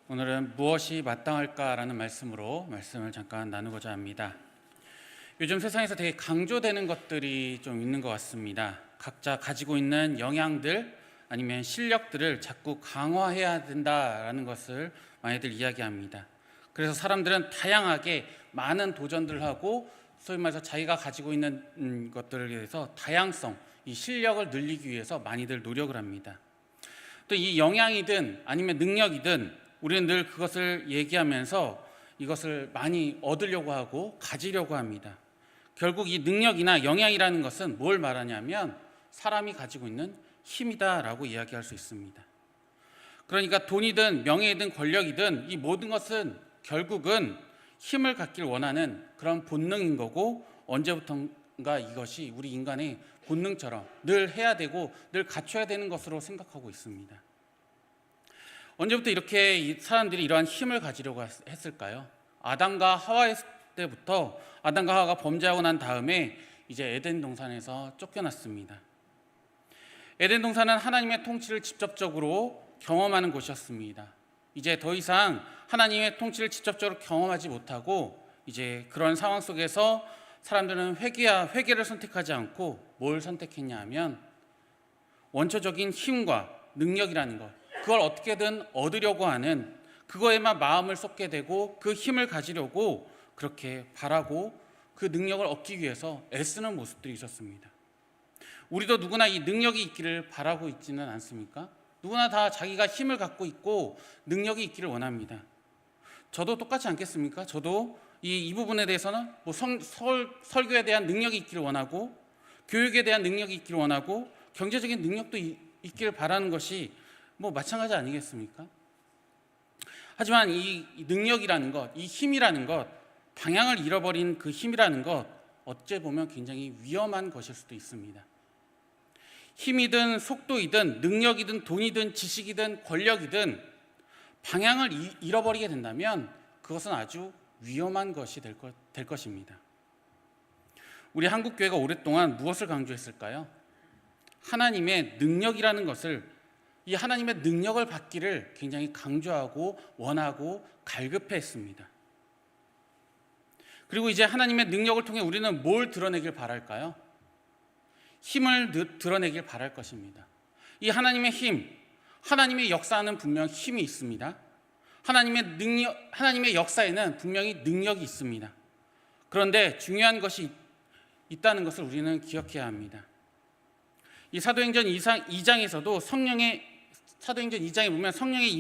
오늘은 무엇이 마땅할까라는 말씀을 잠깐 나누고자 합니다. 요즘 세상에서 되게 강조되는 것들이 좀 있는 것 같습니다. 각자 가지고 있는 영향들 아니면 실력들을 자꾸 강화해야 된다라는 것을 많이들 이야기합니다. 그래서 사람들은 다양하게 많은 도전들을 하고 소위 말해서 자기가 가지고 있는 것들에 대해서 다양성, 이 실력을 늘리기 위해서 많이들 노력을 합니다. 또 이 영향이든 아니면 능력이든 우리는 늘 그것을 얘기하면서 이것을 많이 얻으려고 하고 가지려고 합니다. 결국 이 능력이나 영향이라는 것은 뭘 말하냐면 사람이 가지고 있는 힘이다라고 이야기할 수 있습니다. 그러니까 돈이든 명예이든 권력이든 이 모든 것은 결국은 힘을 갖길 원하는 그런 본능인 거고, 언제부턴가 이것이 우리 인간의 본능처럼 늘 해야 되고 늘 갖춰야 되는 것으로 생각하고 있습니다. 언제부터 이렇게 사람들이 이러한 힘을 가지려고 했을까요? 아담과 하와였을 때부터 아담과 하와가 범죄하고 난 다음에 이제 에덴 동산에서 쫓겨났습니다. 에덴 동산은 하나님의 통치를 직접적으로 경험하는 곳이었습니다. 이제 더 이상 하나님의 통치를 직접적으로 경험하지 못하고 이제 그런 상황 속에서 사람들은 회개를 선택하지 않고 뭘 선택했냐 하면 원초적인 힘과 능력이라는 것, 그걸 어떻게든 얻으려고 하는, 그거에만 마음을 쏟게 되고 그 힘을 가지려고 그렇게 바라고 그 능력을 얻기 위해서 애쓰는 모습들이 있었습니다. 우리도 누구나 이 능력이 있기를 바라고 있지는 않습니까? 누구나 다 자기가 힘을 갖고 있고 능력이 있기를 원합니다. 저도 똑같지 않겠습니까? 저도 이 부분에 대해서는 설교에 대한 능력이 있기를 원하고, 교육에 대한 능력이 있기를 원하고, 경제적인 능력도 있기를 바라는 것이 마찬가지 아니겠습니까? 하지만 이 능력이라는 것, 이 힘이라는 것, 방향을 잃어버린 그 힘이라는 것, 어찌 보면 굉장히 위험한 것일 수도 있습니다. 힘이든 속도이든 능력이든 돈이든 지식이든 권력이든 방향을 잃어버리게 된다면 그것은 아주 위험한 것이 될 것입니다. 우리 한국교회가 오랫동안 무엇을 강조했을까요? 하나님의 능력이라는 것을, 이 하나님의 능력을 받기를 굉장히 강조하고 원하고 갈급해했습니다. 그리고 이제 하나님의 능력을 통해 우리는 뭘 드러내길 바랄까요? 힘을 드러내길 바랄 것입니다. 이 하나님의 힘, 하나님의 역사는 분명 힘이 있습니다. 하나님의 역사에는 분명히 능력이 있습니다. 그런데 중요한 것이 있다는 것을 우리는 기억해야 합니다. 이 사도행전 2장에서도 사도행전 2장에 보면 성령의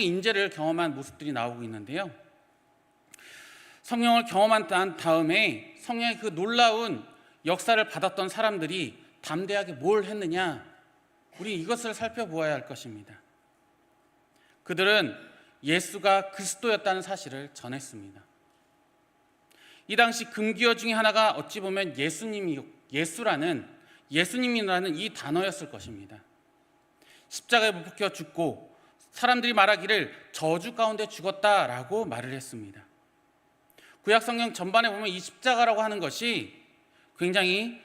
인재를 경험한 모습들이 나오고 있는데요. 성령을 경험한 다음에 성령의 그 놀라운 역사를 받았던 사람들이 담대하게 뭘 했느냐? 우리 이것을 살펴보아야 할 것입니다. 그들은 예수가 그리스도였다는 사실을 전했습니다. 이 당시 금기어 중에 하나가 어찌 보면 예수님이라는 이 단어였을 것입니다. 십자가에 못 박혀 죽고 사람들이 말하기를 저주 가운데 죽었다라고 말을 했습니다. 구약 성경 전반에 보면 이 십자가라고 하는 것이 굉장히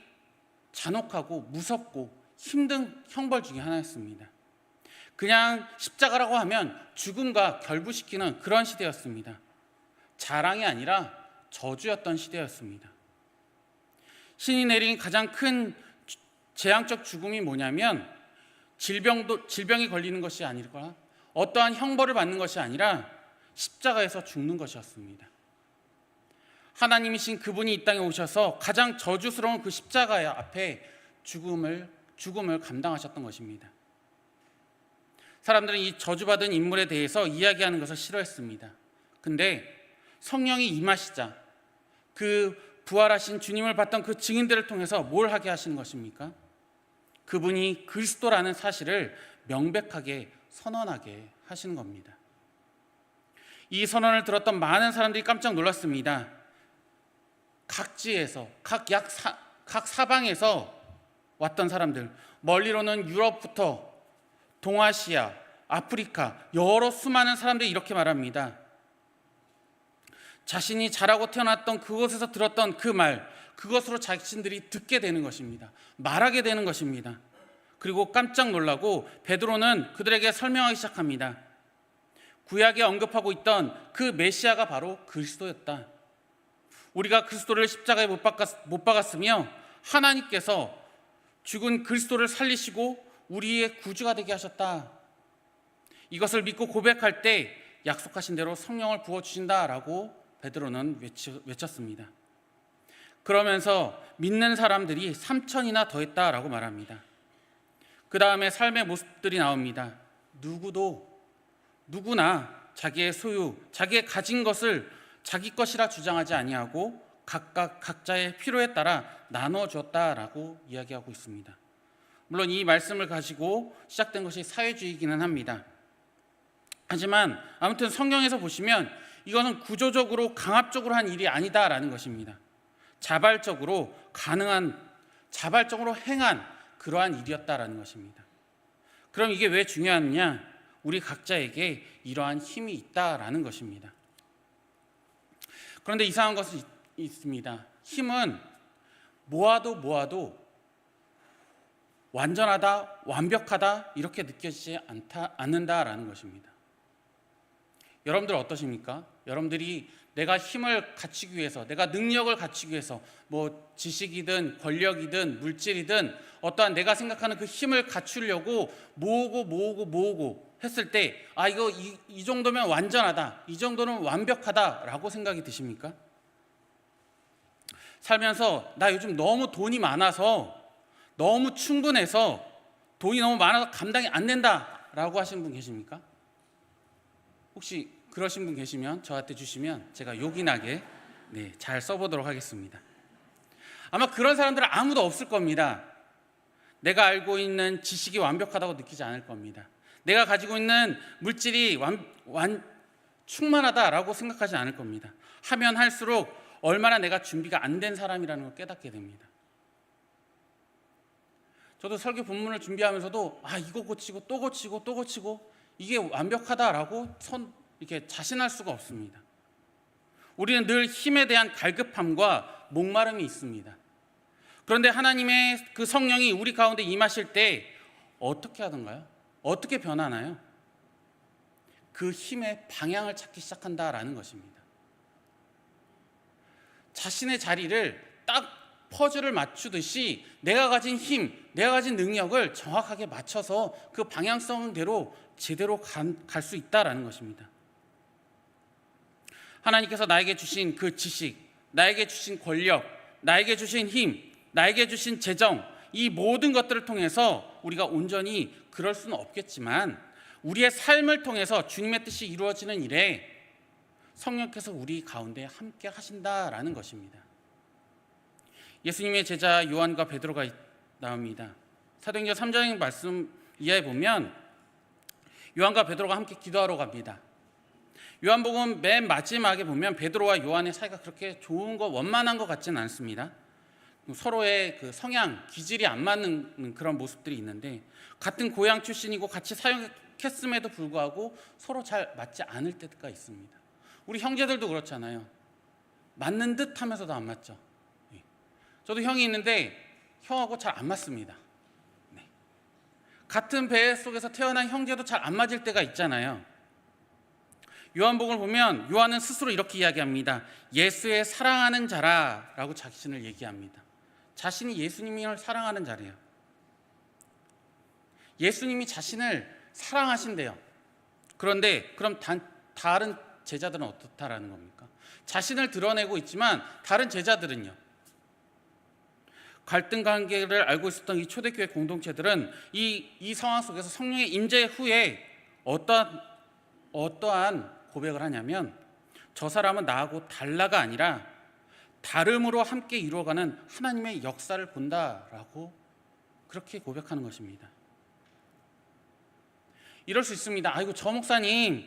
잔혹하고 무섭고 힘든 형벌 중에 하나였습니다. 그냥 십자가라고 하면 죽음과 결부시키는 그런 시대였습니다. 자랑이 아니라 저주였던 시대였습니다. 신이 내린 가장 큰 재앙적 죽음이 뭐냐면 질병이 걸리는 것이 아니라, 어떠한 형벌을 받는 것이 아니라 십자가에서 죽는 것이었습니다. 하나님이신 그분이 이 땅에 오셔서 가장 저주스러운 그 십자가 앞에 죽음을 감당하셨던 것입니다. 사람들은 이 저주받은 인물에 대해서 이야기하는 것을 싫어했습니다. 근데 성령이 임하시자 그 부활하신 주님을 봤던 그 증인들을 통해서 뭘 하게 하시는 것입니까? 그분이 그리스도라는 사실을 명백하게 선언하게 하시는 겁니다. 이 선언을 들었던 많은 사람들이 깜짝 놀랐습니다. 각지에서 각 사방에서 왔던 사람들, 멀리로는 유럽부터 동아시아, 아프리카 여러 수많은 사람들이 이렇게 말합니다. 자신이 자라고 태어났던 그곳에서 들었던 그 말, 그것으로 자신들이 듣게 되는 것입니다. 말하게 되는 것입니다. 그리고 깜짝 놀라고 베드로는 그들에게 설명하기 시작합니다. 구약에 언급하고 있던 그 메시아가 바로 그리스도였다. 우리가 그리스도를 십자가에 못 박았으며 하나님께서 죽은 그리스도를 살리시고 우리의 구주가 되게 하셨다. 이것을 믿고 고백할 때 약속하신 대로 성령을 부어주신다라고 베드로는 외쳤습니다. 그러면서 믿는 사람들이 3천이나 더했다라고 말합니다. 그 다음에 삶의 모습들이 나옵니다. 누구나 자기의 소유, 자기의 가진 것을 자기 것이라 주장하지 아니하고 각각 각자의 필요에 따라 나누어 주었다라고 이야기하고 있습니다. 물론 이 말씀을 가지고 시작된 것이 사회주의이기는 합니다. 하지만 아무튼 성경에서 보시면 이거는 구조적으로 강압적으로 한 일이 아니다라는 것입니다. 자발적으로 행한 그러한 일이었다라는 것입니다. 그럼 이게 왜 중요하느냐? 우리 각자에게 이러한 힘이 있다라는 것입니다. 그런데 이상한 것이 있습니다. 힘은 모아도 완전하다, 완벽하다 이렇게 느껴지지 않는다라는 것입니다. 여러분들 어떠십니까? 여러분들이 내가 힘을 갖추기 위해서, 내가 능력을 갖추기 위해서 뭐 지식이든 권력이든 물질이든 어떠한 내가 생각하는 그 힘을 갖추려고 모으고 했을 때 이 정도면 완전하다, 이 정도는 완벽하다라고 생각이 드십니까? 살면서 나 요즘 너무 돈이 많아서, 너무 충분해서, 돈이 너무 많아서 감당이 안 된다라고 하시는 분 계십니까? 혹시 그러신 분 계시면 저한테 주시면 제가 요긴하게 잘 써보도록 하겠습니다. 아마 그런 사람들은 아무도 없을 겁니다. 내가 알고 있는 지식이 완벽하다고 느끼지 않을 겁니다. 내가 가지고 있는 물질이 충만하다라고 생각하지 않을 겁니다. 하면 할수록 얼마나 내가 준비가 안 된 사람이라는 걸 깨닫게 됩니다. 저도 설교 본문을 준비하면서도 이거 고치고 또 고치고 이게 완벽하다라고 이렇게 자신할 수가 없습니다. 우리는 늘 힘에 대한 갈급함과 목마름이 있습니다. 그런데 하나님의 그 성령이 우리 가운데 임하실 때 어떻게 하던가요? 어떻게 변하나요? 그 힘의 방향을 찾기 시작한다라는 것입니다. 자신의 자리를 딱 퍼즐을 맞추듯이 내가 가진 힘, 내가 가진 능력을 정확하게 맞춰서 그 방향성대로 제대로 갈 수 있다라는 것입니다. 하나님께서 나에게 주신 그 지식, 나에게 주신 권력, 나에게 주신 힘, 나에게 주신 재정, 이 모든 것들을 통해서 우리가 온전히 그럴 수는 없겠지만 우리의 삶을 통해서 주님의 뜻이 이루어지는 일에 성령께서 우리 가운데 함께 하신다라는 것입니다. 예수님의 제자 요한과 베드로가 나옵니다. 사도행전 3장 말씀 이하에 보면 요한과 베드로가 함께 기도하러 갑니다. 요한복음 맨 마지막에 보면 베드로와 요한의 사이가 그렇게 좋은 거, 원만한 것 같지는 않습니다. 서로의 그 성향, 기질이 안 맞는 그런 모습들이 있는데 같은 고향 출신이고 같이 사역했음에도 불구하고 서로 잘 맞지 않을 때가 있습니다. 우리 형제들도 그렇잖아요. 맞는 듯 하면서도 안 맞죠. 저도 형이 있는데 형하고 잘 안 맞습니다. 같은 배 속에서 태어난 형제도 잘 안 맞을 때가 있잖아요. 요한복음을 보면 요한은 스스로 이렇게 이야기합니다. 예수의 사랑하는 자라라고 자신을 얘기합니다. 자신이 예수님을 사랑하는 자래요. 예수님이 자신을 사랑하신대요. 그런데 그럼 다른 제자들은 어떻다라는 겁니까? 자신을 드러내고 있지만 다른 제자들은요? 갈등 관계를 알고 있었던 이 초대교회 공동체들은 이 상황 속에서 성령의 임재 후에 어떠한 고백을 하냐면 저 사람은 나하고 달라가 아니라 다름으로 함께 이루어가는 하나님의 역사를 본다라고 그렇게 고백하는 것입니다. 이럴 수 있습니다. 아이고 저 목사님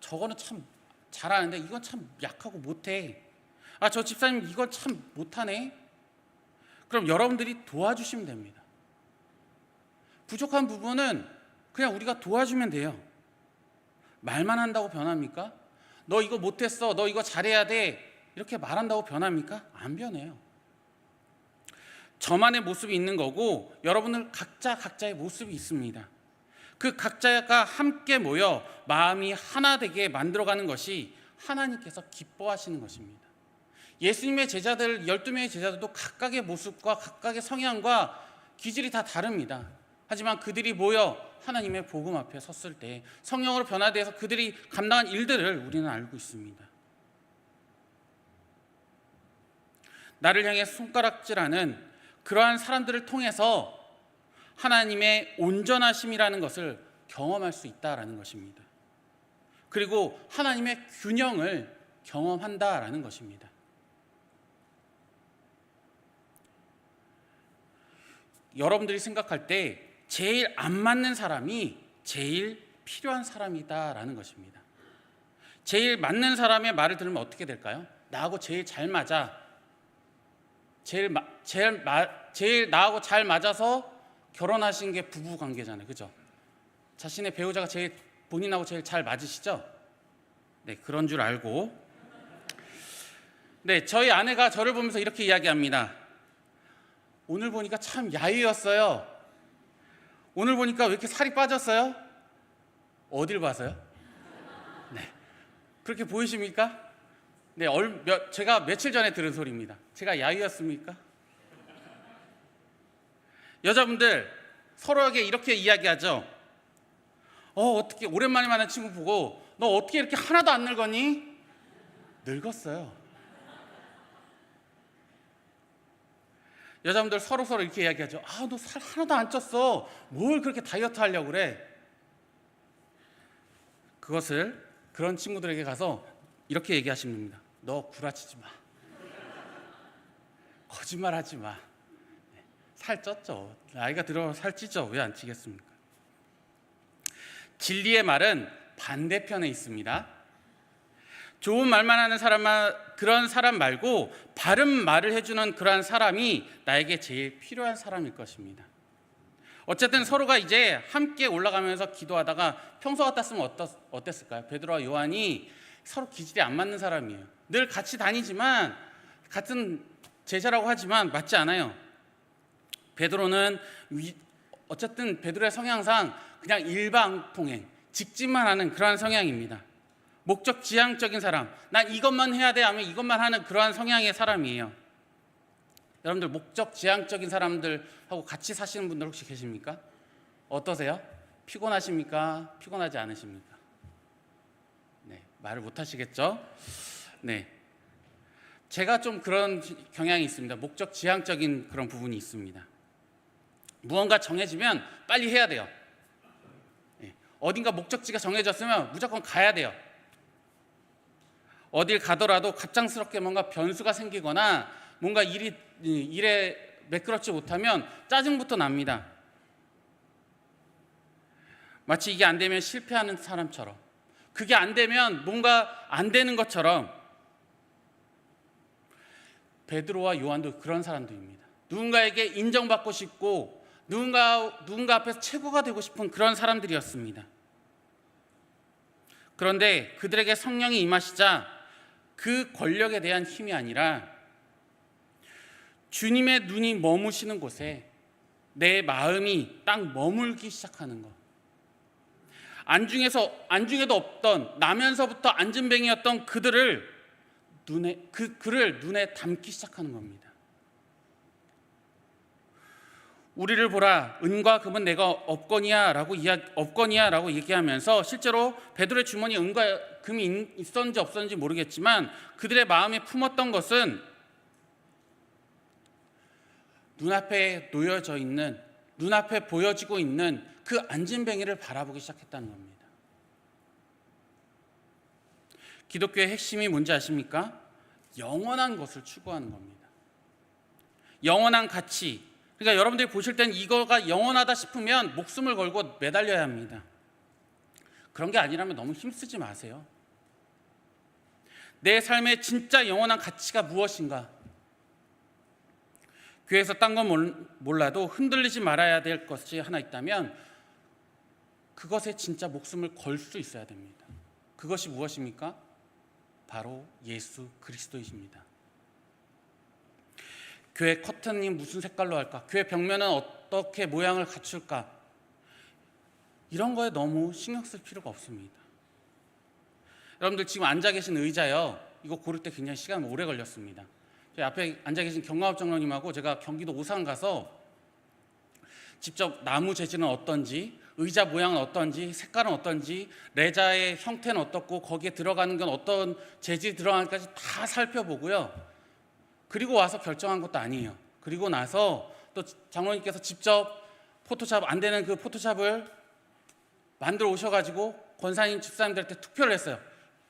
저거는 참 잘하는데 이건 참 약하고 못해. 저 집사님 이건 참 못하네. 그럼 여러분들이 도와주시면 됩니다. 부족한 부분은 그냥 우리가 도와주면 돼요. 말만 한다고 변합니까? 너 이거 못했어, 너 이거 잘해야 돼, 이렇게 말한다고 변합니까? 안 변해요. 저만의 모습이 있는 거고 여러분들 각자의 모습이 있습니다. 그 각자가 함께 모여 마음이 하나 되게 만들어가는 것이 하나님께서 기뻐하시는 것입니다. 예수님의 제자들, 12명의 제자들도 각각의 모습과 각각의 성향과 기질이 다 다릅니다. 하지만 그들이 모여 하나님의 복음 앞에 섰을 때 성령으로 변화되어서 그들이 감당한 일들을 우리는 알고 있습니다. 나를 향해 손가락질하는 그러한 사람들을 통해서 하나님의 온전하심이라는 것을 경험할 수 있다라는 것입니다. 그리고 하나님의 균형을 경험한다라는 것입니다. 여러분들이 생각할 때 제일 안 맞는 사람이 제일 필요한 사람이다라는 것입니다. 제일 맞는 사람의 말을 들으면 어떻게 될까요? 나하고 제일 잘 맞아. 제일 나하고 잘 맞아서 결혼하신 게 부부 관계잖아요. 그죠? 자신의 배우자가 본인하고 제일 잘 맞으시죠? 네, 그런 줄 알고. 네, 저희 아내가 저를 보면서 이렇게 이야기합니다. 오늘 보니까 참 야유였어요. 오늘 보니까 왜 이렇게 살이 빠졌어요? 어딜 봐서요? 네, 그렇게 보이십니까? 네, 제가 며칠 전에 들은 소리입니다. 제가 야유였습니까? 여자분들 서로에게 이렇게 이야기하죠. 어떻게 오랜만에 만난 친구 보고 너 어떻게 이렇게 하나도 안 늙었니? 늙었어요. 여자분들 서로 이렇게 이야기하죠. 너 살 하나도 안 쪘어. 뭘 그렇게 다이어트 하려고 그래? 그런 친구들에게 가서 이렇게 얘기하시면 됩니다. 너 구라치지 마. 거짓말하지 마. 살 쪘죠. 나이가 들어 살 찌죠. 왜 안 찌겠습니까? 진리의 말은 반대편에 있습니다. 좋은 말만 하는 그런 사람 말고 바른 말을 해주는 그러한 사람이 나에게 제일 필요한 사람일 것입니다. 어쨌든 서로가 이제 함께 올라가면서 기도하다가 평소 같았으면 어땠을까요? 베드로와 요한이 서로 기질이 안 맞는 사람이에요. 늘 같이 다니지만 같은 제자라고 하지만 맞지 않아요. 베드로는 어쨌든 베드로의 성향상 그냥 일방통행, 직진만 하는 그러한 성향입니다. 목적 지향적인 사람, 난 이것만 해야 돼 하면 이것만 하는 그러한 성향의 사람이에요. 여러분들 목적 지향적인 사람들하고 같이 사시는 분들 혹시 계십니까? 어떠세요? 피곤하십니까? 피곤하지 않으십니까? 네, 말을 못 하시겠죠? 네, 제가 좀 그런 경향이 있습니다. 목적 지향적인 그런 부분이 있습니다. 무언가 정해지면 빨리 해야 돼요. 네, 어딘가 목적지가 정해졌으면 무조건 가야 돼요. 어딜 가더라도 갑작스럽게 뭔가 변수가 생기거나 뭔가 일에 매끄럽지 못하면 짜증부터 납니다. 마치 이게 안 되면 실패하는 사람처럼, 그게 안 되면 뭔가 안 되는 것처럼. 베드로와 요한도 그런 사람들입니다. 누군가에게 인정받고 싶고 누군가 앞에서 최고가 되고 싶은 그런 사람들이었습니다. 그런데 그들에게 성령이 임하시자 그 권력에 대한 힘이 아니라 주님의 눈이 머무시는 곳에 내 마음이 딱 머물기 시작하는 것. 안중에도 없던, 나면서부터 안진뱅이였던 그를 눈에 담기 시작하는 겁니다. 우리를 보라, 은과 금은 내가 없거니와라고 얘기하면서 실제로 베드로의 주머니에 은과 금이 있었는지 없었는지 모르겠지만 그들의 마음에 품었던 것은 눈앞에 놓여져 있는, 눈앞에 보여지고 있는 그 안진뱅이를 바라보기 시작했다는 겁니다. 기독교의 핵심이 뭔지 아십니까? 영원한 것을 추구하는 겁니다. 영원한 가치. 그러니까 여러분들이 보실 땐 이거가 영원하다 싶으면 목숨을 걸고 매달려야 합니다. 그런 게 아니라면 너무 힘쓰지 마세요. 내 삶의 진짜 영원한 가치가 무엇인가? 교회에서 딴 건 몰라도 흔들리지 말아야 될 것이 하나 있다면 그것에 진짜 목숨을 걸 수 있어야 됩니다. 그것이 무엇입니까? 바로 예수 그리스도이십니다. 교회 커튼이 무슨 색깔로 할까? 교회 벽면은 어떻게 모양을 갖출까? 이런 거에 너무 신경 쓸 필요가 없습니다. 여러분들 지금 앉아 계신 의자요, 이거 고를 때 굉장히 시간 오래 걸렸습니다. 저희 앞에 앉아 계신 경감업 장로님하고 제가 경기도 오산 가서 직접 나무 재질은 어떤지, 의자 모양은 어떤지, 색깔은 어떤지, 레자의 형태는 어떻고 거기에 들어가는 건 어떤 재질이 들어가는지까지 다 살펴보고요. 그리고 와서 결정한 것도 아니에요. 그리고 나서 또 장로님께서 직접 포토샵 안 되는 그 포토샵을 만들어 오셔가지고 권사님 집사님들한테 투표를 했어요.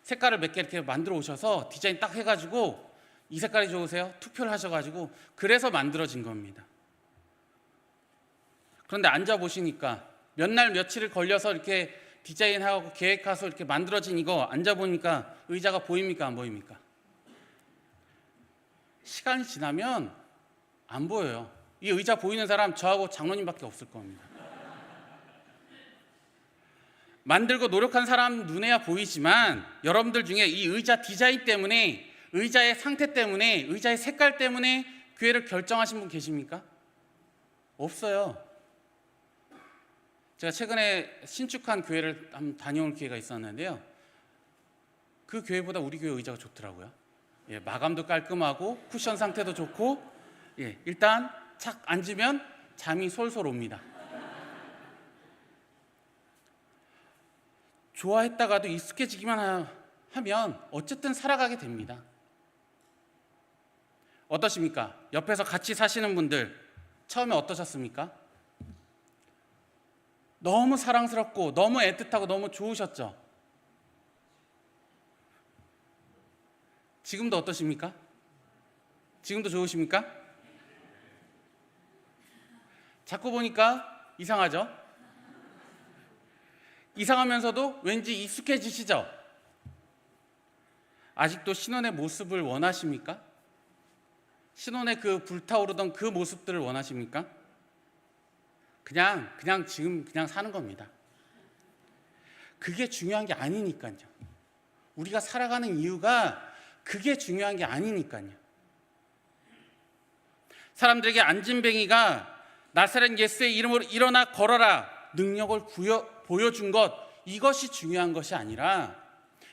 색깔을 몇 개 이렇게 만들어 오셔서 디자인 딱 해가지고 이 색깔이 좋으세요? 투표를 하셔가지고 그래서 만들어진 겁니다. 그런데 앉아 보시니까 몇 날 며칠을 걸려서 이렇게 디자인하고 계획해서 이렇게 만들어진 이거 앉아 보니까 의자가 보입니까? 안 보입니까? 시간이 지나면 안 보여요. 이 의자 보이는 사람 저하고 장로님밖에 없을 겁니다. 만들고 노력한 사람 눈에야 보이지만 여러분들 중에 이 의자 디자인 때문에, 의자의 상태 때문에, 의자의 색깔 때문에 교회를 결정하신 분 계십니까? 없어요. 제가 최근에 신축한 교회를 한번 다녀올 기회가 있었는데요, 그 교회보다 우리 교회 의자가 좋더라고요. 마감도 깔끔하고 쿠션 상태도 좋고, 일단 착 앉으면 잠이 솔솔 옵니다. 좋아했다가도 익숙해지기만 하면 어쨌든 살아가게 됩니다. 어떠십니까? 옆에서 같이 사시는 분들 처음에 어떠셨습니까? 너무 사랑스럽고 너무 애틋하고 너무 좋으셨죠? 지금도 어떠십니까? 지금도 좋으십니까? 자꾸 보니까 이상하죠? 이상하면서도 왠지 익숙해지시죠? 아직도 신혼의 모습을 원하십니까? 신혼의 그 불타오르던 그 모습들을 원하십니까? 그냥 지금 그냥 사는 겁니다. 그게 중요한 게 아니니까요. 우리가 살아가는 이유가 그게 중요한 게 아니니까요. 사람들에게 안진뱅이가 나사렛 예수의 이름으로 일어나 걸어라 능력을 보여준 것, 이것이 중요한 것이 아니라,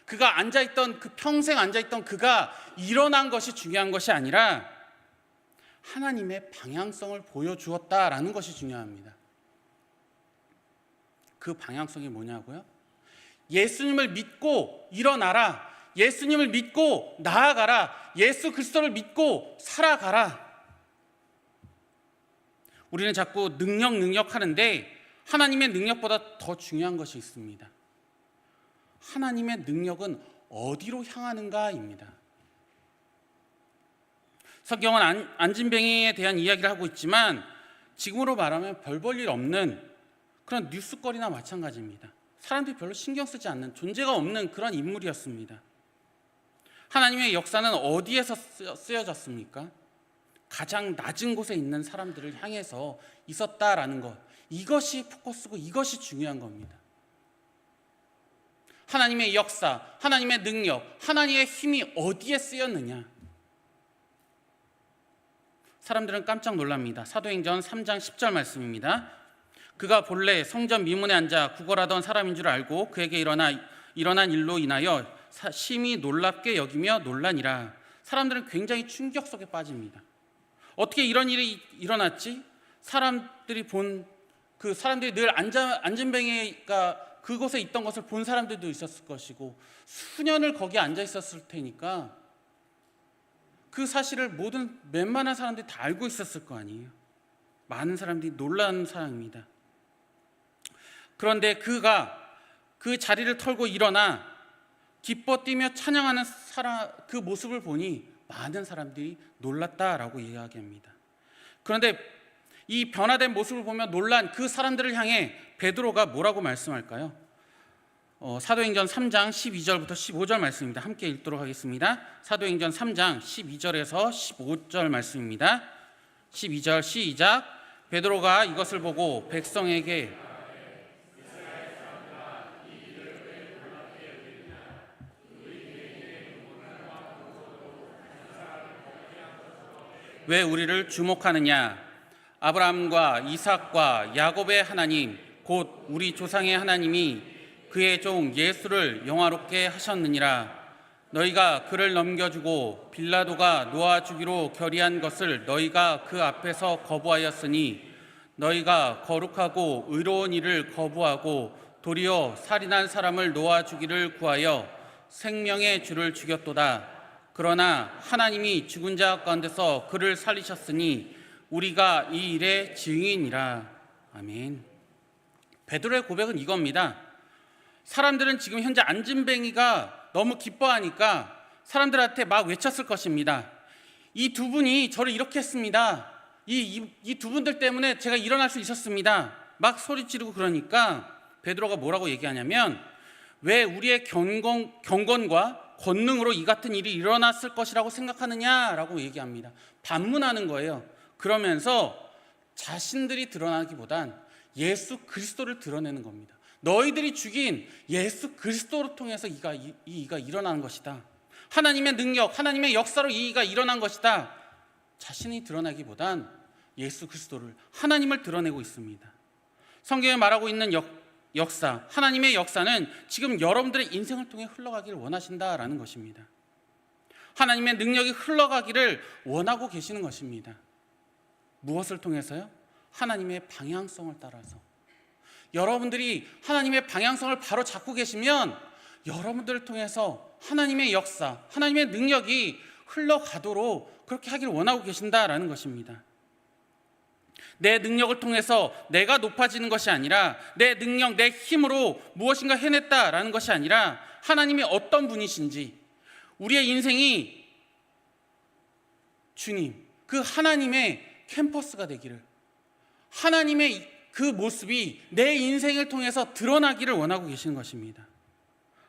그가 앉아있던 그 평생 앉아있던 그가 일어난 것이 중요한 것이 아니라 하나님의 방향성을 보여주었다라는 것이 중요합니다. 그 방향성이 뭐냐고요? 예수님을 믿고 일어나라, 예수님을 믿고 나아가라, 예수 그리스도를 믿고 살아가라. 우리는 자꾸 능력 하는데 하나님의 능력보다 더 중요한 것이 있습니다. 하나님의 능력은 어디로 향하는가입니다. 성경은 안진뱅이에 대한 이야기를 하고 있지만 지금으로 말하면 별 볼 일 없는 그런 뉴스거리나 마찬가지입니다. 사람들이 별로 신경 쓰지 않는, 존재가 없는 그런 인물이었습니다. 하나님의 역사는 어디에서 쓰여졌습니까? 가장 낮은 곳에 있는 사람들을 향해서 있었다라는 것, 이것이 포커스고 이것이 중요한 겁니다. 하나님의 역사, 하나님의 능력, 하나님의 힘이 어디에 쓰였느냐? 사람들은 깜짝 놀랍니다. 사도행전 3장 10절 말씀입니다. 그가 본래 성전 미문에 앉아 구걸하던 사람인 줄 알고 그에게 일어난 일로 인하여 심히 놀랍게 여기며 놀라니라. 사람들은 굉장히 충격 속에 빠집니다. 어떻게 이런 일이 일어났지? 사람들이 늘 안진뱅이가 그곳에 있던 것을 본 사람들도 있었을 것이고 수년을 거기에 앉아 있었을 테니까 그 사실을 웬만한 사람들이 다 알고 있었을 거 아니에요. 많은 사람들이 놀란 사람입니다. 그런데 그가 그 자리를 털고 일어나 기뻐 뛰며 찬양하는 그 모습을 보니 많은 사람들이 놀랐다라고 이야기합니다. 그런데 이 변화된 모습을 보며 놀란 그 사람들을 향해 베드로가 뭐라고 말씀할까요? 사도행전 3장 12절부터 15절 말씀입니다. 함께 읽도록 하겠습니다. 사도행전 3장 12절에서 15절 말씀입니다. 12절 시작. 베드로가 이것을 보고 백성에게 왜 우리를 주목하느냐? 아브라함과 이삭과 야곱의 하나님 곧 우리 조상의 하나님이 그의 종 예수를 영화롭게 하셨느니라. 너희가 그를 넘겨주고 빌라도가 놓아주기로 결의한 것을 너희가 그 앞에서 거부하였으니 너희가 거룩하고 의로운 일을 거부하고 도리어 살인한 사람을 놓아주기를 구하여 생명의 주를 죽였도다. 그러나 하나님이 죽은 자 가운데서 그를 살리셨으니 우리가 이 일의 증인이라. 아멘. 베드로의 고백은 이겁니다. 사람들은 지금 현재 안진뱅이가 너무 기뻐하니까 사람들한테 막 외쳤을 것입니다. 이 두 분이 저를 이렇게 했습니다. 이 두 분들 때문에 제가 일어날 수 있었습니다. 막 소리 지르고 그러니까 베드로가 뭐라고 얘기하냐면, 왜 우리의 경건과 권능으로 이 같은 일이 일어났을 것이라고 생각하느냐라고 얘기합니다. 반문하는 거예요. 그러면서 자신들이 드러나기보단 예수 그리스도를 드러내는 겁니다. 너희들이 죽인 예수 그리스도를 통해서 이 일이 일어나는 것이다. 하나님의 능력, 하나님의 역사로 이 일이 일어난 것이다. 자신이 드러나기보단 예수 그리스도를, 하나님을 드러내고 있습니다. 성경에 말하고 있는 역사, 하나님의 역사는 지금 여러분들의 인생을 통해 흘러가기를 원하신다라는 것입니다. 하나님의 능력이 흘러가기를 원하고 계시는 것입니다. 무엇을 통해서요? 하나님의 방향성을 따라서. 여러분들이 하나님의 방향성을 바로 잡고 계시면 여러분들을 통해서 하나님의 역사, 하나님의 능력이 흘러가도록 그렇게 하기를 원하고 계신다라는 것입니다. 내 능력을 통해서 내가 높아지는 것이 아니라, 내 능력, 내 힘으로 무엇인가 해냈다라는 것이 아니라, 하나님이 어떤 분이신지, 우리의 인생이 주님, 그 하나님의 캠퍼스가 되기를, 하나님의 그 모습이 내 인생을 통해서 드러나기를 원하고 계시는 것입니다.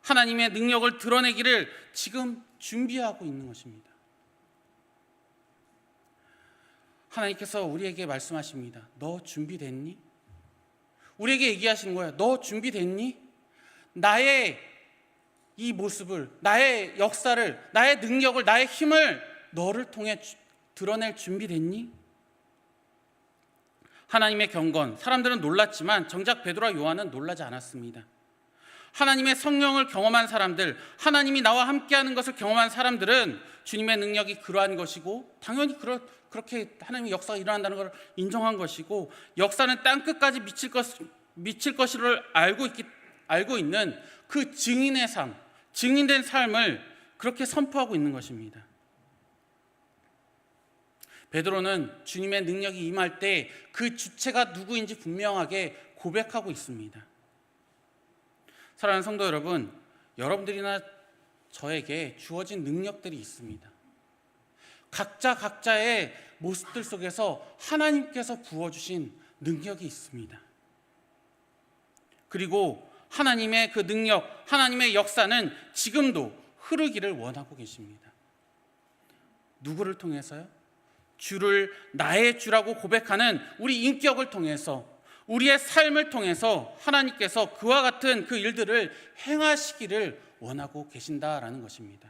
하나님의 능력을 드러내기를 지금 준비하고 있는 것입니다. 하나님께서 우리에게 말씀하십니다. 너 준비됐니? 우리에게 얘기하시는 거예요. 너 준비됐니? 나의 이 모습을, 나의 역사를, 나의 능력을, 나의 힘을 너를 통해 드러낼 준비됐니? 하나님의 경건, 사람들은 놀랐지만 정작 베드로와 요한은 놀라지 않았습니다. 하나님의 성령을 경험한 사람들, 하나님이 나와 함께하는 것을 경험한 사람들은 주님의 능력이 그러한 것이고, 당연히 그렇게 하나님의 역사가 일어난다는 것을 인정한 것이고, 역사는 땅끝까지 미칠 것을 알고 있는 그 증인의 삶, 증인된 삶을 그렇게 선포하고 있는 것입니다. 베드로는 주님의 능력이 임할 때 그 주체가 누구인지 분명하게 고백하고 있습니다. 사랑하는 성도 여러분, 여러분들이나 저에게 주어진 능력들이 있습니다. 각자의 모습들 속에서 하나님께서 부어주신 능력이 있습니다. 그리고 하나님의 그 능력, 하나님의 역사는 지금도 흐르기를 원하고 계십니다. 누구를 통해서요? 주를 나의 주라고 고백하는 우리 인격을 통해서, 우리의 삶을 통해서 하나님께서 그와 같은 그 일들을 행하시기를 원하고 계신다라는 것입니다.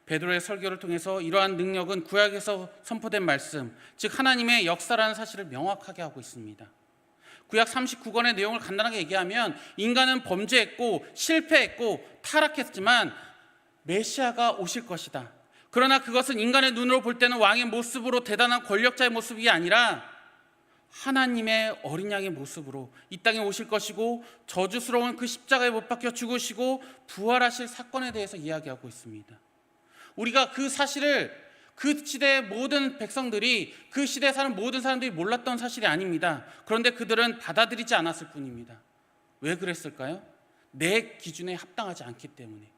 베드로의 설교를 통해서 이러한 능력은 구약에서 선포된 말씀, 즉 하나님의 역사라는 사실을 명확하게 하고 있습니다. 구약 39권의 내용을 간단하게 얘기하면, 인간은 범죄했고 실패했고 타락했지만 메시아가 오실 것이다. 그러나 그것은 인간의 눈으로 볼 때는 왕의 모습으로, 대단한 권력자의 모습이 아니라 하나님의 어린 양의 모습으로 이 땅에 오실 것이고, 저주스러운 그 십자가에 못 박혀 죽으시고 부활하실 사건에 대해서 이야기하고 있습니다. 우리가 그 사실을 그 시대의 모든 백성들이, 그 시대에 사는 모든 사람들이 몰랐던 사실이 아닙니다. 그런데 그들은 받아들이지 않았을 뿐입니다. 왜 그랬을까요? 내 기준에 합당하지 않기 때문에.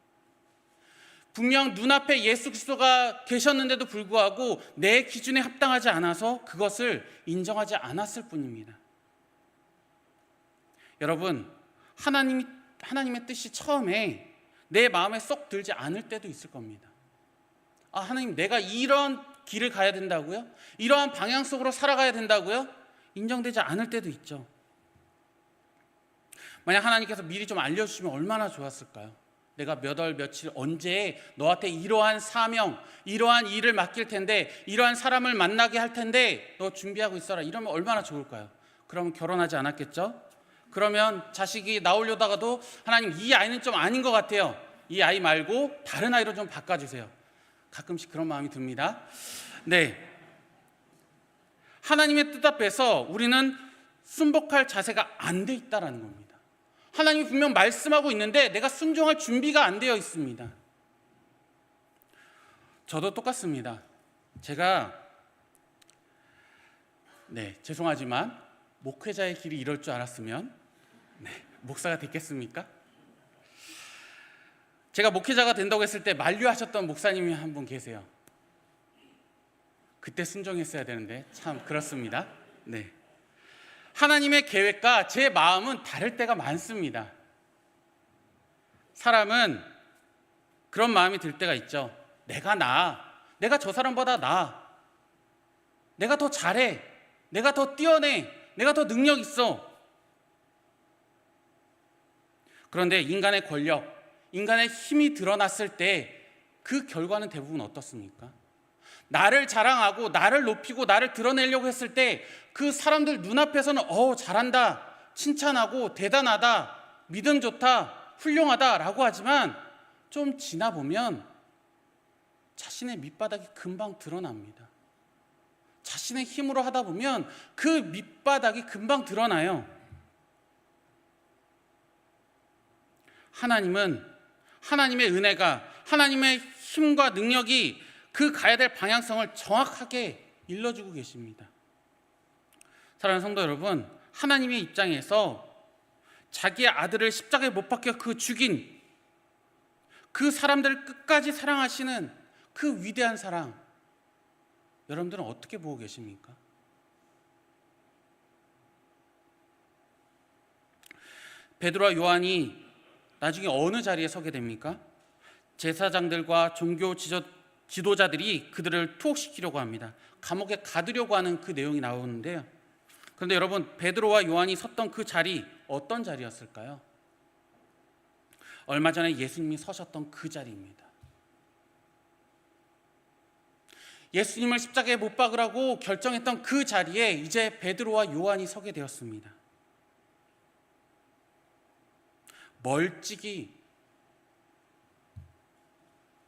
분명 눈앞에 예수 그리스도가 계셨는데도 불구하고 내 기준에 합당하지 않아서 그것을 인정하지 않았을 뿐입니다. 여러분, 하나님의 뜻이 처음에 내 마음에 쏙 들지 않을 때도 있을 겁니다. 아, 하나님, 내가 이런 길을 가야 된다고요? 이러한 방향 속으로 살아가야 된다고요? 인정되지 않을 때도 있죠. 만약 하나님께서 미리 좀 알려주시면 얼마나 좋았을까요? 내가 몇 월 며칠 언제 너한테 이러한 사명, 이러한 일을 맡길 텐데, 이러한 사람을 만나게 할 텐데 너 준비하고 있어라. 이러면 얼마나 좋을까요? 그러면 결혼하지 않았겠죠? 그러면 자식이 나오려다가도 하나님, 이 아이는 좀 아닌 것 같아요. 이 아이 말고 다른 아이로 좀 바꿔주세요. 가끔씩 그런 마음이 듭니다. 네, 하나님의 뜻 앞에서 우리는 순복할 자세가 안 돼 있다라는 겁니다. 하나님이 분명 말씀하고 있는데 내가 순종할 준비가 안 되어 있습니다. 저도 똑같습니다. 제가 죄송하지만 목회자의 길이 이럴 줄 알았으면 목사가 됐겠습니까? 제가 목회자가 된다고 했을 때 만류하셨던 목사님이 한 분 계세요. 그때 순종했어야 되는데 참 그렇습니다. 하나님의 계획과 제 마음은 다를 때가 많습니다. 사람은 그런 마음이 들 때가 있죠. 내가 나아, 내가 저 사람보다 나아, 내가 더 잘해, 내가 더 뛰어내, 내가 더 능력 있어. 그런데 인간의 권력, 인간의 힘이 드러났을 때 그 결과는 대부분 어떻습니까? 나를 자랑하고 나를 높이고 나를 드러내려고 했을 때 그 사람들 눈앞에서는 잘한다, 칭찬하고 대단하다, 믿음 좋다, 훌륭하다라고 하지만 좀 지나 보면 자신의 밑바닥이 금방 드러납니다. 자신의 힘으로 하다 보면 그 밑바닥이 금방 드러나요. 하나님은 하나님의 은혜가, 하나님의 힘과 능력이 그 가야 될 방향성을 정확하게 일러주고 계십니다. 사랑하는 성도 여러분, 하나님의 입장에서 자기의 아들을 십자가에 못 박혀 그 죽인 그 사람들을 끝까지 사랑하시는 그 위대한 사랑, 여러분들은 어떻게 보고 계십니까? 베드로와 요한이 나중에 어느 자리에 서게 됩니까? 제사장들과 종교 지도자들이 그들을 투옥시키려고 합니다. 감옥에 가두려고 하는 그 내용이 나오는데요. 그런데 여러분, 베드로와 요한이 섰던 그 자리, 어떤 자리였을까요? 얼마 전에 예수님이 서셨던 그 자리입니다. 예수님을 십자가에 못 박으라고 결정했던 그 자리에 이제 베드로와 요한이 서게 되었습니다. 멀찍이,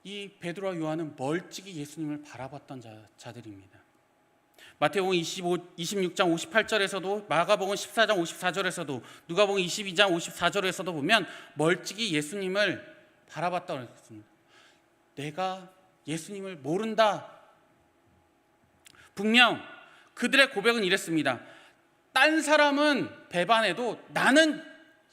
이 베드로와 요한은 멀찍이 예수님을 바라봤던 자들입니다. 마태복음 26장 58절에서도, 마가복음 14장 54절에서도, 누가복음 22장 54절에서도 보면 멀찍이 예수님을 바라봤다고 했습니다. 내가 예수님을 모른다. 분명 그들의 고백은 이랬습니다. 딴 사람은 배반해도 나는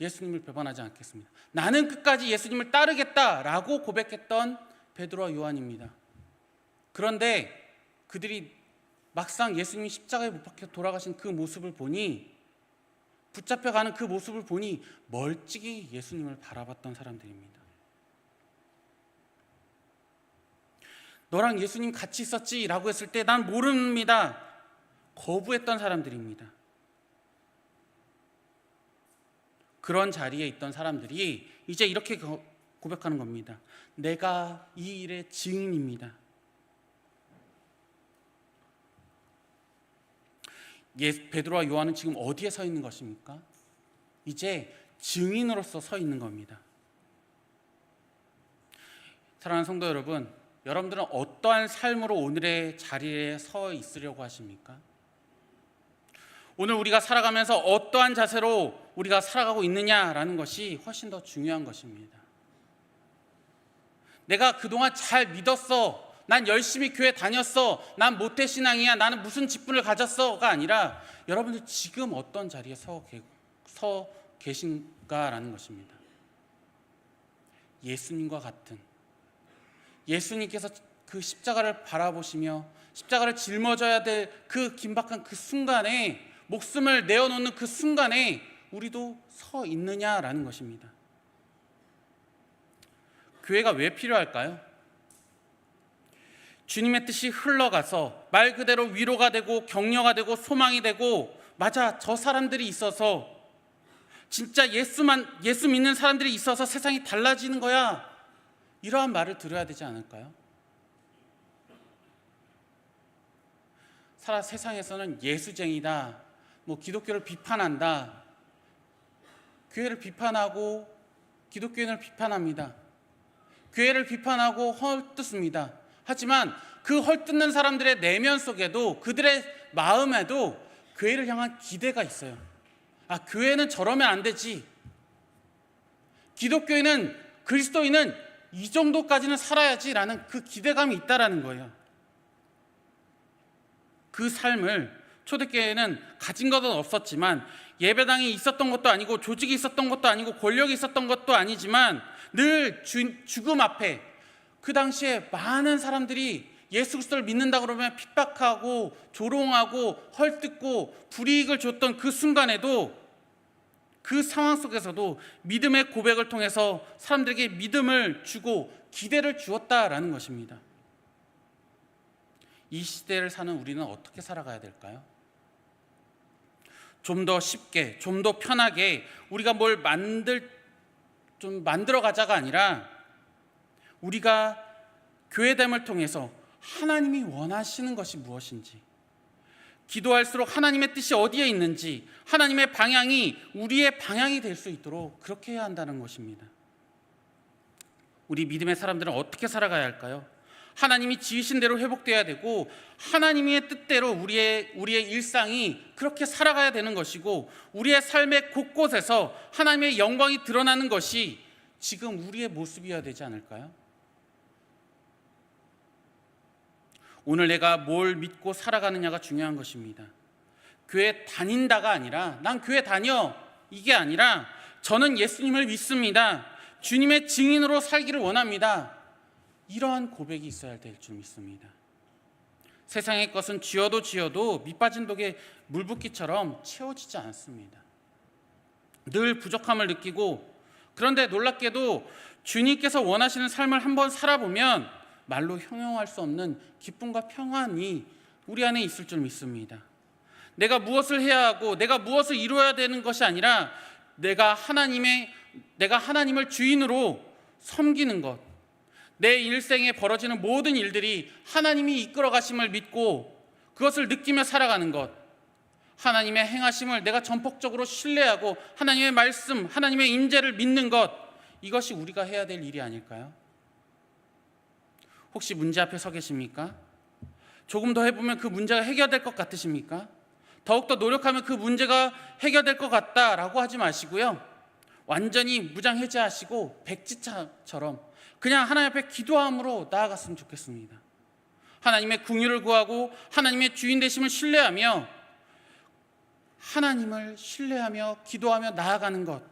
예수님을 배반하지 않겠습니다. 나는 끝까지 예수님을 따르겠다라고 고백했던 베드로와 요한입니다. 그런데 그들이 막상 예수님이 십자가에 못 박혀 돌아가신 그 모습을 보니, 붙잡혀가는 그 모습을 보니 멀찍이 예수님을 바라봤던 사람들입니다. 너랑 예수님 같이 있었지? 라고 했을 때 난 모릅니다. 거부했던 사람들입니다. 그런 자리에 있던 사람들이 이제 이렇게 고백하는 겁니다. 내가 이 일의 증인입니다. 베드로와 요한은 지금 어디에 서 있는 것입니까? 이제 증인으로서 서 있는 겁니다. 사랑하는 성도 여러분, 여러분들은 어떠한 삶으로 오늘의 자리에 서 있으려고 하십니까? 오늘 우리가 살아가면서 어떠한 자세로 우리가 살아가고 있느냐라는 것이 훨씬 더 중요한 것입니다. 내가 그동안 잘 믿었어, 난 열심히 교회 다녔어, 난 모태신앙이야, 나는 무슨 직분을 가졌어가 아니라 여러분들 지금 어떤 자리에 서 계신가라는 것입니다. 예수님과 같은, 예수님께서 그 십자가를 바라보시며 십자가를 짊어져야 될 그 긴박한 그 순간에, 목숨을 내어놓는 그 순간에 우리도 서 있느냐라는 것입니다. 교회가 왜 필요할까요? 주님의 뜻이 흘러가서 말 그대로 위로가 되고 격려가 되고 소망이 되고, 맞아, 저 사람들이 있어서 진짜 예수 믿는 사람들이 있어서 세상이 달라지는 거야. 이러한 말을 들어야 되지 않을까요? 세상에서는 예수쟁이다, 기독교를 비판한다, 교회를 비판하고 기독교인을 비판합니다. 교회를 비판하고 헐뜯습니다. 하지만 그 헐뜯는 사람들의 내면 속에도, 그들의 마음에도 교회를 향한 기대가 있어요. 교회는 저러면 안 되지. 기독교인은, 그리스도인은 이 정도까지는 살아야지라는 그 기대감이 있다라는 거예요. 그 삶을 초대교회는 가진 것은 없었지만, 예배당이 있었던 것도 아니고 조직이 있었던 것도 아니고 권력이 있었던 것도 아니지만, 늘 죽음 앞에 그 당시에 많은 사람들이 예수 그리스도를 믿는다 그러면 핍박하고 조롱하고 헐뜯고 불이익을 줬던 그 순간에도, 그 상황 속에서도 믿음의 고백을 통해서 사람들에게 믿음을 주고 기대를 주었다라는 것입니다. 이 시대를 사는 우리는 어떻게 살아가야 될까요? 좀 더 쉽게, 좀 더 편하게 우리가 뭘 만들어 가자가 아니라, 우리가 교회됨을 통해서 하나님이 원하시는 것이 무엇인지, 기도할수록 하나님의 뜻이 어디에 있는지, 하나님의 방향이 우리의 방향이 될 수 있도록 그렇게 해야 한다는 것입니다. 우리 믿음의 사람들은 어떻게 살아가야 할까요? 하나님이 지으신 대로 회복되어야 되고, 하나님의 뜻대로 우리의 일상이 그렇게 살아가야 되는 것이고, 우리의 삶의 곳곳에서 하나님의 영광이 드러나는 것이 지금 우리의 모습이어야 되지 않을까요? 오늘 내가 뭘 믿고 살아가느냐가 중요한 것입니다. 교회 다닌다가 아니라, 난 교회 다녀, 이게 아니라, 저는 예수님을 믿습니다, 주님의 증인으로 살기를 원합니다, 이러한 고백이 있어야 될 줄 믿습니다. 세상의 것은 쥐어도 밑빠진 독에 물 붓기처럼 채워지지 않습니다. 늘 부족함을 느끼고, 그런데 놀랍게도 주님께서 원하시는 삶을 한번 살아보면 말로 형용할 수 없는 기쁨과 평안이 우리 안에 있을 줄 믿습니다. 내가 무엇을 해야 하고 내가 무엇을 이루어야 되는 것이 아니라, 내가 하나님을 주인으로 섬기는 것, 내 일생에 벌어지는 모든 일들이 하나님이 이끌어 가심을 믿고 그것을 느끼며 살아가는 것, 하나님의 행하심을 내가 전폭적으로 신뢰하고 하나님의 말씀, 하나님의 임재를 믿는 것, 이것이 우리가 해야 될 일이 아닐까요? 혹시 문제 앞에 서 계십니까? 조금 더 해보면 그 문제가 해결될 것 같으십니까? 더욱더 노력하면 그 문제가 해결될 것 같다라고 하지 마시고요, 완전히 무장해제하시고 백지차처럼 그냥 하나님 앞에 기도함으로 나아갔으면 좋겠습니다. 하나님의 긍휼을 구하고 하나님의 주인 되심을 신뢰하며, 하나님을 신뢰하며 기도하며 나아가는 것,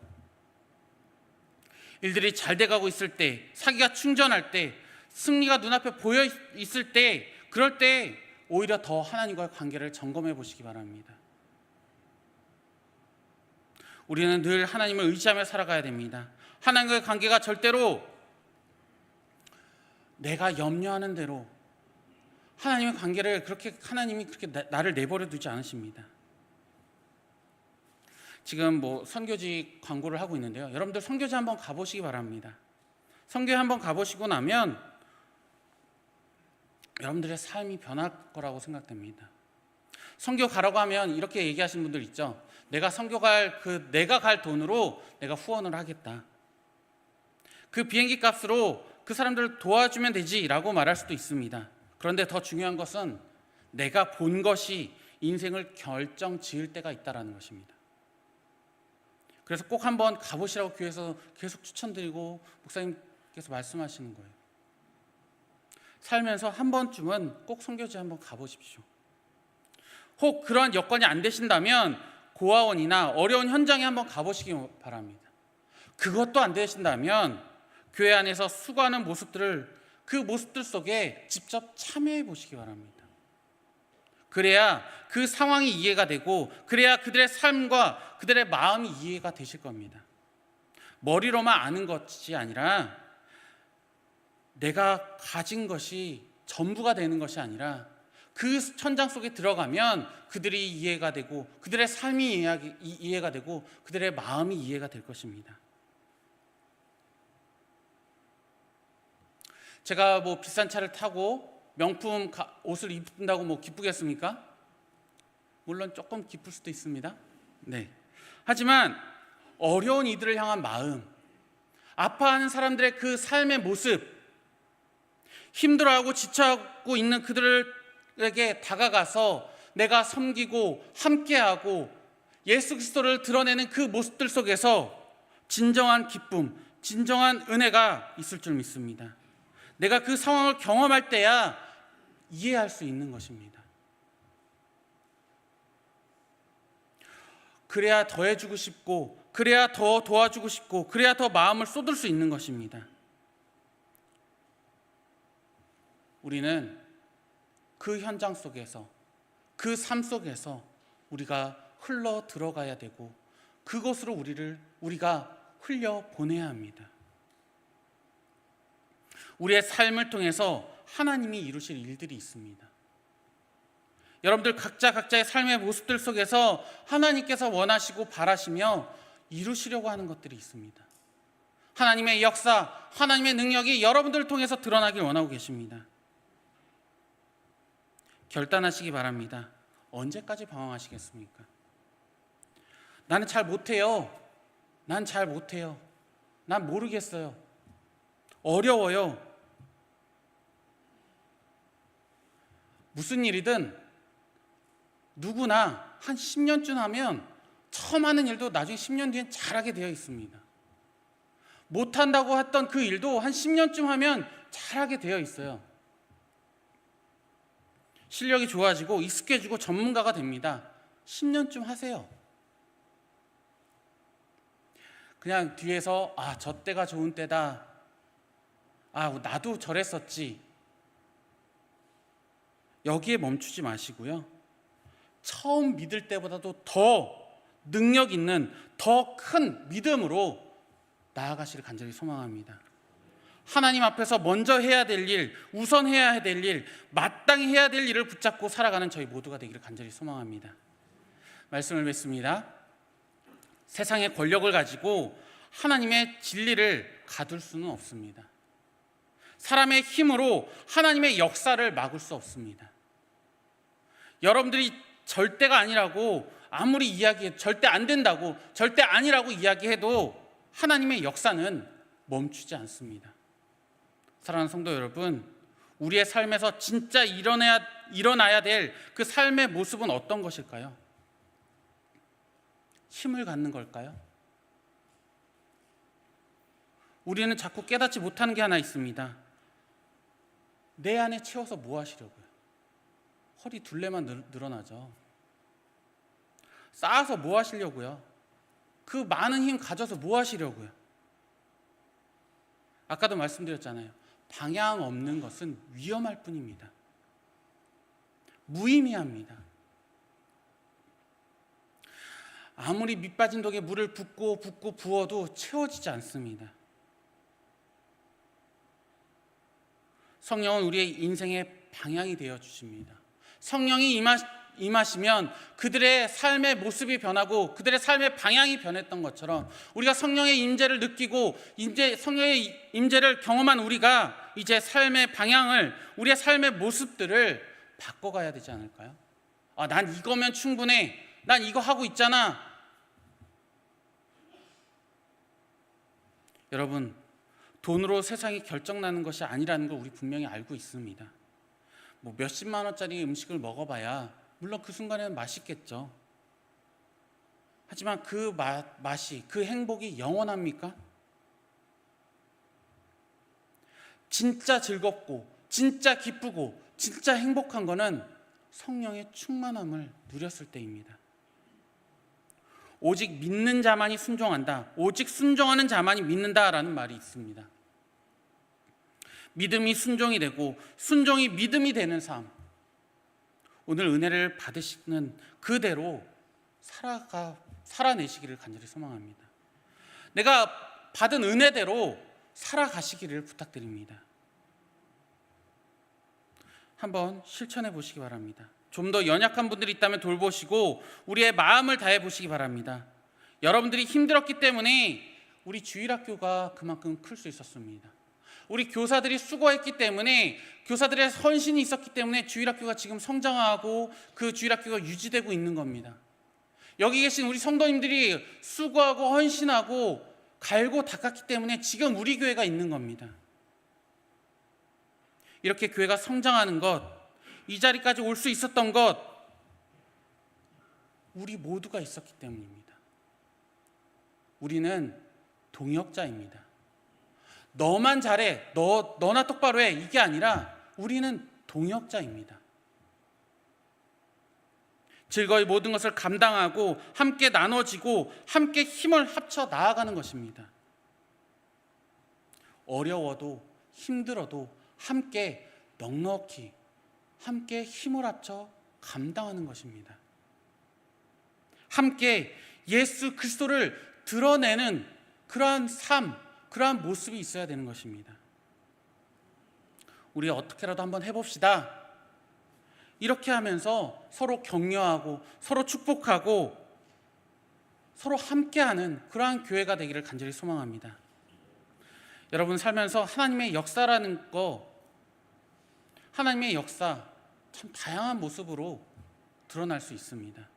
일들이 잘 돼가고 있을 때, 사기가 충전할 때, 승리가 눈앞에 보여 있을 때, 그럴 때 오히려 더 하나님과의 관계를 점검해 보시기 바랍니다. 우리는 늘 하나님을 의지하며 살아가야 됩니다. 하나님과의 관계가 절대로 내가 염려하는 대로, 하나님의 관계를 하나님이 그렇게 나를 내버려 두지 않으십니다. 지금 선교지 광고를 하고 있는데요, 여러분들 선교지 한번 가보시기 바랍니다. 선교에 한번 가보시고 나면 여러분들의 삶이 변할 거라고 생각됩니다. 선교 가라고 하면 이렇게 얘기하시는 분들 있죠. 내가 내가 갈 돈으로 내가 후원을 하겠다, 그 비행기 값으로 그 사람들을 도와주면 되지라고 말할 수도 있습니다. 그런데 더 중요한 것은 내가 본 것이 인생을 결정 지을 때가 있다는 것입니다. 그래서 꼭 한번 가보시라고 교회에서 계속 추천드리고 목사님께서 말씀하시는 거예요. 살면서 한 번쯤은 꼭 선교지 한번 가보십시오. 혹 그런 여건이 안 되신다면 고아원이나 어려운 현장에 한번 가보시기 바랍니다. 그것도 안 되신다면 교회 안에서 수고하는 그 모습들 속에 직접 참여해 보시기 바랍니다. 그래야 그 상황이 이해가 되고, 그래야 그들의 삶과 그들의 마음이 이해가 되실 겁니다. 머리로만 아는 것이 아니라, 내가 가진 것이 전부가 되는 것이 아니라, 그 천장 속에 들어가면 그들이 이해가 되고 그들의 삶이 이해가 되고 그들의 마음이 이해가 될 것입니다. 제가 뭐 비싼 차를 타고 명품 옷을 입는다고 기쁘겠습니까? 물론 조금 기쁠 수도 있습니다. 네. 하지만 어려운 이들을 향한 마음, 아파하는 사람들의 그 삶의 모습, 힘들어하고 지쳐하고 있는 그들에게 다가가서 내가 섬기고 함께하고 예수 그리스도를 드러내는 그 모습들 속에서 진정한 기쁨, 진정한 은혜가 있을 줄 믿습니다. 내가 그 상황을 경험할 때야 이해할 수 있는 것입니다. 그래야 더 해주고 싶고, 그래야 더 도와주고 싶고, 그래야 더 마음을 쏟을 수 있는 것입니다. 우리는 그 현장 속에서, 그 삶 속에서 우리가 흘러 들어가야 되고 그곳으로 우리가 흘려 보내야 합니다. 우리의 삶을 통해서 하나님이 이루실 일들이 있습니다. 여러분들 각자의 삶의 모습들 속에서 하나님께서 원하시고 바라시며 이루시려고 하는 것들이 있습니다. 하나님의 역사, 하나님의 능력이 여러분들을 통해서 드러나길 원하고 계십니다. 결단하시기 바랍니다. 언제까지 방황하시겠습니까? 나는 잘 못해요. 난 잘 못해요. 난 모르겠어요. 어려워요. 무슨 일이든 누구나 한 10년쯤 하면 처음 하는 일도 나중에 10년 뒤엔 잘하게 되어 있습니다. 못한다고 했던 그 일도 한 10년쯤 하면 잘하게 되어 있어요. 실력이 좋아지고 익숙해지고 전문가가 됩니다. 10년쯤 하세요. 그냥 뒤에서 저 때가 좋은 때다. 나도 저랬었지. 여기에 멈추지 마시고요. 처음 믿을 때보다도 더 능력 있는 더 큰 믿음으로 나아가시를 간절히 소망합니다. 하나님 앞에서 먼저 해야 될 일, 우선 해야 될 일, 마땅히 해야 될 일을 붙잡고 살아가는 저희 모두가 되기를 간절히 소망합니다. 말씀을 맺습니다. 세상의 권력을 가지고 하나님의 진리를 가둘 수는 없습니다. 사람의 힘으로 하나님의 역사를 막을 수 없습니다. 여러분들이 절대가 아니라고 아무리 이야기해도, 절대 안 된다고, 절대 아니라고 이야기해도 하나님의 역사는 멈추지 않습니다. 사랑하는 성도 여러분, 우리의 삶에서 진짜 일어나야 될 그 삶의 모습은 어떤 것일까요? 힘을 갖는 걸까요? 우리는 자꾸 깨닫지 못하는 게 하나 있습니다. 내 안에 채워서 뭐 하시려고요? 허리 둘레만 늘어나죠. 쌓아서 뭐 하시려고요? 그 많은 힘 가져서 뭐 하시려고요? 아까도 말씀드렸잖아요. 방향 없는 것은 위험할 뿐입니다. 무의미합니다. 아무리 밑빠진 독에 물을 붓고 부어도 채워지지 않습니다. 성령은 우리의 인생의 방향이 되어 주십니다. 성령이 임하시면 그들의 삶의 모습이 변하고 그들의 삶의 방향이 변했던 것처럼 우리가 성령의 임재를 느끼고 성령의 임재를 경험한 우리가 이제 삶의 방향을, 우리의 삶의 모습들을 바꿔가야 되지 않을까요? 난 이거면 충분해. 난 이거 하고 있잖아. 여러분, 돈으로 세상이 결정나는 것이 아니라는 걸 우리 분명히 알고 있습니다. 몇십만 원짜리 음식을 먹어봐야 물론 그 순간에는 맛있겠죠. 하지만 그 맛이, 그 행복이 영원합니까? 진짜 즐겁고 진짜 기쁘고 진짜 행복한 거는 성령의 충만함을 누렸을 때입니다. 오직 믿는 자만이 순종한다. 오직 순종하는 자만이 믿는다라는 말이 있습니다. 믿음이 순종이 되고 순종이 믿음이 되는 삶. 오늘 은혜를 받으시는 그대로 살아내시기를 간절히 소망합니다. 내가 받은 은혜대로 살아가시기를 부탁드립니다. 한번 실천해 보시기 바랍니다. 좀 더 연약한 분들이 있다면 돌보시고 우리의 마음을 다해 보시기 바랍니다. 여러분들이 힘들었기 때문에 우리 주일학교가 그만큼 클 수 있었습니다. 우리 교사들이 수고했기 때문에, 교사들의 헌신이 있었기 때문에 주일학교가 지금 성장하고 그 주일학교가 유지되고 있는 겁니다. 여기 계신 우리 성도님들이 수고하고 헌신하고 갈고 닦았기 때문에 지금 우리 교회가 있는 겁니다. 이렇게 교회가 성장하는 것, 이 자리까지 올 수 있었던 것, 우리 모두가 있었기 때문입니다. 우리는 동역자입니다. 너만 잘해, 너나 똑바로 해, 이게 아니라 우리는 동역자입니다. 즐거이 모든 것을 감당하고 함께 나눠지고 함께 힘을 합쳐 나아가는 것입니다. 어려워도 힘들어도 함께 넉넉히 함께 힘을 합쳐 감당하는 것입니다. 함께 예수 그리스도를 드러내는 그러한 삶, 그러한 모습이 있어야 되는 것입니다. 우리 어떻게라도 한번 해봅시다. 이렇게 하면서 서로 격려하고 서로 축복하고 서로 함께하는 그러한 교회가 되기를 간절히 소망합니다. 여러분 살면서 하나님의 역사라는 거, 하나님의 역사 참 다양한 모습으로 드러날 수 있습니다.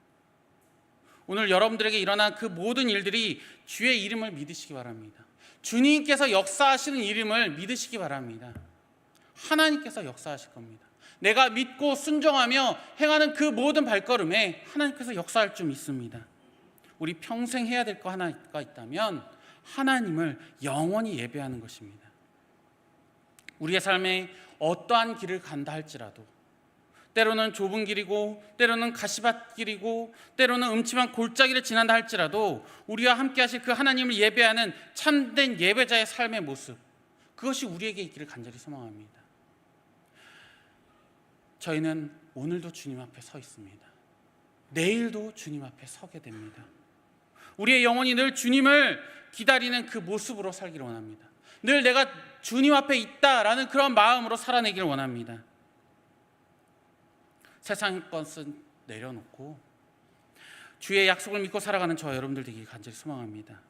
오늘 여러분들에게 일어난 그 모든 일들이 주의 이름을 믿으시기 바랍니다. 주님께서 역사하시는 이름을 믿으시기 바랍니다. 하나님께서 역사하실 겁니다. 내가 믿고 순종하며 행하는 그 모든 발걸음에 하나님께서 역사할 줄 믿습니다. 우리 평생 해야 될 거 하나가 있다면 하나님을 영원히 예배하는 것입니다. 우리의 삶에 어떠한 길을 간다 할지라도, 때로는 좁은 길이고 때로는 가시밭길이고 때로는 음침한 골짜기를 지난다 할지라도 우리와 함께 하실 그 하나님을 예배하는 참된 예배자의 삶의 모습, 그것이 우리에게 있기를 간절히 소망합니다. 저희는 오늘도 주님 앞에 서 있습니다. 내일도 주님 앞에 서게 됩니다. 우리의 영혼이 늘 주님을 기다리는 그 모습으로 살기를 원합니다. 늘 내가 주님 앞에 있다라는 그런 마음으로 살아내기를 원합니다. 세상의 것은 내려놓고 주의 약속을 믿고 살아가는 저와 여러분들 되기 간절히 소망합니다.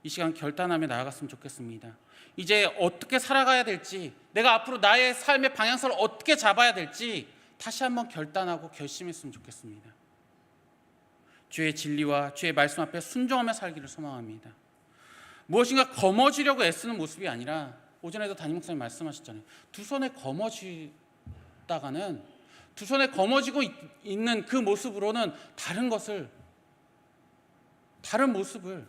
이 시간 결단하며 나아갔으면 좋겠습니다. 이제 어떻게 살아가야 될지, 내가 앞으로 나의 삶의 방향성을 어떻게 잡아야 될지 다시 한번 결단하고 결심했으면 좋겠습니다. 주의 진리와 주의 말씀 앞에 순종하며 살기를 소망합니다. 무엇인가 거머쥐려고 애쓰는 모습이 아니라, 오전에도 담임 목사님 말씀하셨잖아요. 두 손에 거머쥐다가는, 두 손에 거머쥐고 있는 그 모습으로는 다른 모습을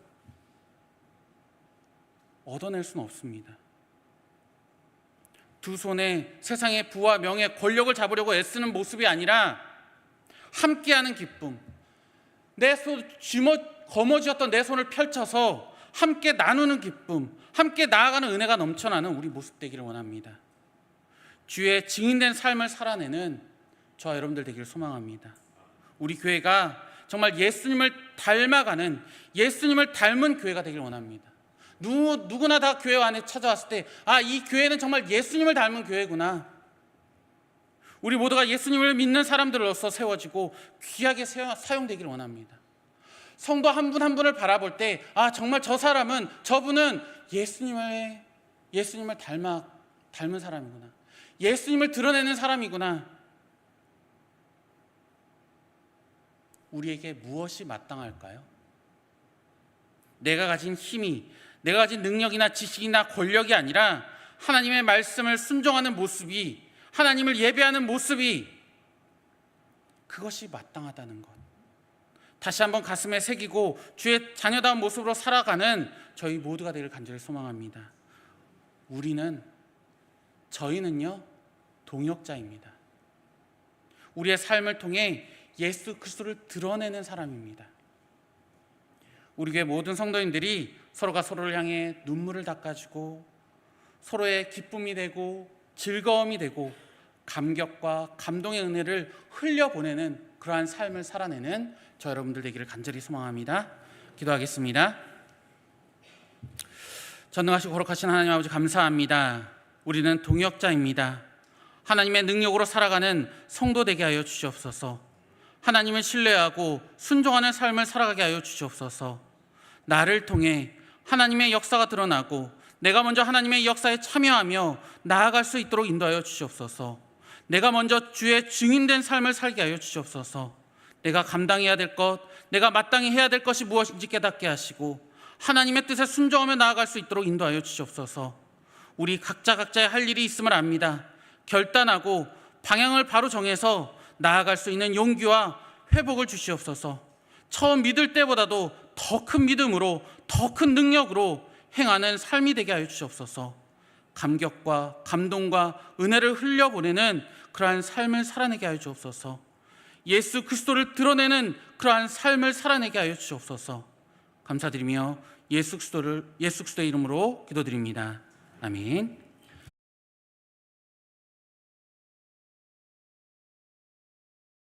얻어낼 수는 없습니다. 두 손에 세상의 부와 명예, 권력을 잡으려고 애쓰는 모습이 아니라 함께하는 기쁨, 내 손 거머쥐었던 내 손을 펼쳐서 함께 나누는 기쁨, 함께 나아가는 은혜가 넘쳐나는 우리 모습 되기를 원합니다. 주의 증인된 삶을 살아내는 저와 여러분들 되기를 소망합니다. 우리 교회가 정말 예수님을 닮아가는, 예수님을 닮은 교회가 되기를 원합니다. 누구나 다 교회 안에 찾아왔을 때, 이 교회는 정말 예수님을 닮은 교회구나. 우리 모두가 예수님을 믿는 사람들로서 세워지고 귀하게 사용되기를 원합니다. 성도 한 분 한 분을 바라볼 때, 정말 저분은 예수님을 닮은 사람이구나. 예수님을 드러내는 사람이구나. 우리에게 무엇이 마땅할까요? 내가 가진 힘이, 내가 가진 능력이나 지식이나 권력이 아니라 하나님의 말씀을 순종하는 모습이, 하나님을 예배하는 모습이, 그것이 마땅하다는 것, 다시 한번 가슴에 새기고 주의 자녀다운 모습으로 살아가는 저희 모두가 되기를 간절히 소망합니다. 저희는요 동역자입니다. 우리의 삶을 통해 예수 그리스도를 드러내는 사람입니다. 우리 교회 모든 성도님들이 서로가 서로를 향해 눈물을 닦아주고 서로의 기쁨이 되고 즐거움이 되고 감격과 감동의 은혜를 흘려보내는 그러한 삶을 살아내는 저 여러분들 되기를 간절히 소망합니다. 기도하겠습니다. 전능하시고 거룩하신 하나님 아버지, 감사합니다. 우리는 동역자입니다. 하나님의 능력으로 살아가는 성도 되게 하여 주시옵소서. 하나님을 신뢰하고 순종하는 삶을 살아가게 하여 주시옵소서. 나를 통해 하나님의 역사가 드러나고 내가 먼저 하나님의 역사에 참여하며 나아갈 수 있도록 인도하여 주시옵소서. 내가 먼저 주의 증인된 삶을 살게 하여 주시옵소서. 내가 감당해야 될 것, 내가 마땅히 해야 될 것이 무엇인지 깨닫게 하시고 하나님의 뜻에 순종하며 나아갈 수 있도록 인도하여 주시옵소서. 우리 각자의 할 일이 있음을 압니다. 결단하고 방향을 바로 정해서 나아갈 수 있는 용기와 회복을 주시옵소서. 처음 믿을 때보다도 더 큰 믿음으로, 더 큰 능력으로 행하는 삶이 되게 하여 주시옵소서. 감격과 감동과 은혜를 흘려보내는 그러한 삶을 살아내게 하여 주옵소서. 예수 그리스도를 드러내는 그러한 삶을 살아내게 하여 주옵소서. 감사드리며 예수 그리스도의 이름으로 기도드립니다. 아멘.